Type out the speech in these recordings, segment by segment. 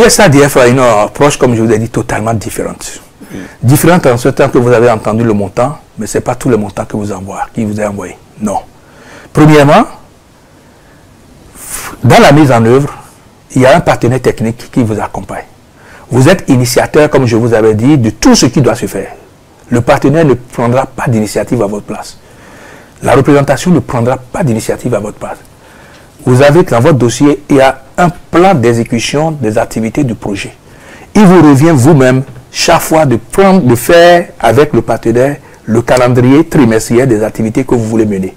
L'USADF a une approche, comme je vous ai dit, totalement différente. Différente en ce temps que vous avez entendu le montant, mais ce n'est pas tout le montant que vous envoie, qui vous est envoyé. Non. Premièrement, dans la mise en œuvre, il y a un partenaire technique qui vous accompagne. Vous êtes initiateur, comme je vous avais dit, de tout ce qui doit se faire. Le partenaire ne prendra pas d'initiative à votre place. La représentation ne prendra pas d'initiative à votre place. Vous avez dans votre dossier, il y a un plan d'exécution des activités du projet. Il vous revient vous-même chaque fois de faire avec le partenaire le calendrier trimestriel des activités que vous voulez mener.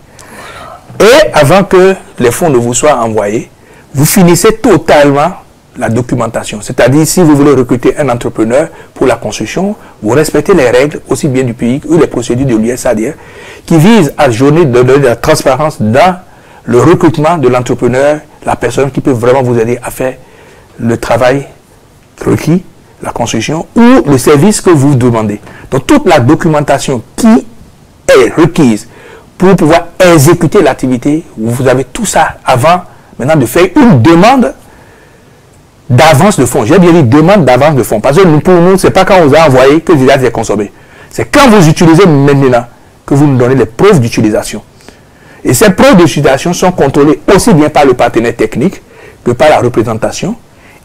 Et avant que les fonds ne vous soient envoyés, vous finissez totalement la documentation. C'est-à-dire, si vous voulez recruter un entrepreneur pour la construction, vous respectez les règles, aussi bien du pays ou les procédures de l'USADF, qui visent à donner de la transparence dans le recrutement de l'entrepreneur, la personne qui peut vraiment vous aider à faire le travail requis, la construction ou le service que vous demandez. Donc, toute la documentation qui est requise pour pouvoir exécuter l'activité, vous avez tout ça avant maintenant de faire une demande d'avance de fonds. J'ai bien dit demande d'avance de fonds. Parce que pour nous, ce n'est pas quand on vous a envoyé que vous allez consommer. C'est quand vous utilisez maintenant que vous nous donnez les preuves d'utilisation. Et ces preuves d'utilisation sont contrôlées aussi bien par le partenaire technique que par la représentation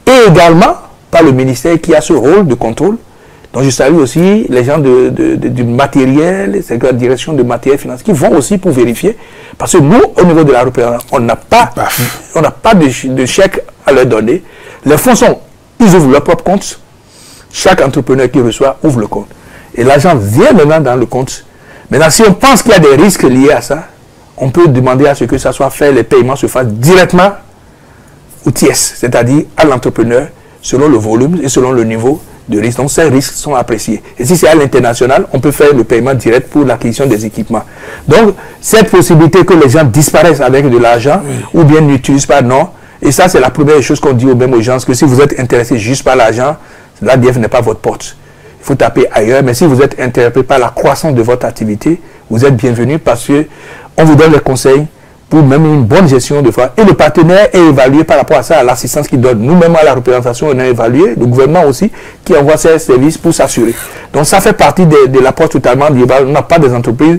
et également par le ministère qui a ce rôle de contrôle. Donc je salue aussi les gens du matériel, c'est la direction de matériel financier qui vont aussi pour vérifier. Parce que nous, au niveau de la représentation, on n'a pas de chèque à leur donner. Les fonds ils ouvrent leur propre compte. Chaque entrepreneur qui reçoit ouvre le compte. Et l'argent vient maintenant dans le compte. Maintenant, si on pense qu'il y a des risques liés à ça, on peut demander à ce que ça soit fait, les paiements se fassent directement au TIES, c'est-à-dire à l'entrepreneur, selon le volume et selon le niveau de risque. Donc, ces risques sont appréciés. Et si c'est à l'international, on peut faire le paiement direct pour l'acquisition des équipements. Donc, cette possibilité que les gens disparaissent avec de l'argent ou bien n'utilisent pas, non. Et ça, c'est la première chose qu'on dit aux gens, que si vous êtes intéressé juste par l'argent, l'ADF n'est pas votre porte. Il faut taper ailleurs. Mais si vous êtes intéressé par la croissance de votre activité, vous êtes bienvenu parce que on vous donne les conseils pour même une bonne gestion de fois. Et le partenaire est évalué par rapport à ça, à l'assistance qu'il donne. Nous-mêmes, à la représentation, on a évalué, le gouvernement aussi, qui envoie ses services pour s'assurer. Donc, ça fait partie de l'approche totalement globale. On n'a pas des entreprises.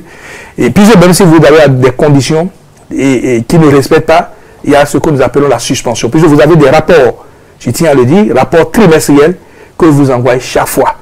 Et puis, même si vous avez des conditions et qui ne respectent pas, il y a ce que nous appelons la suspension. Puis, vous avez des rapports, je tiens à le dire, rapports trimestriels que vous envoyez chaque fois.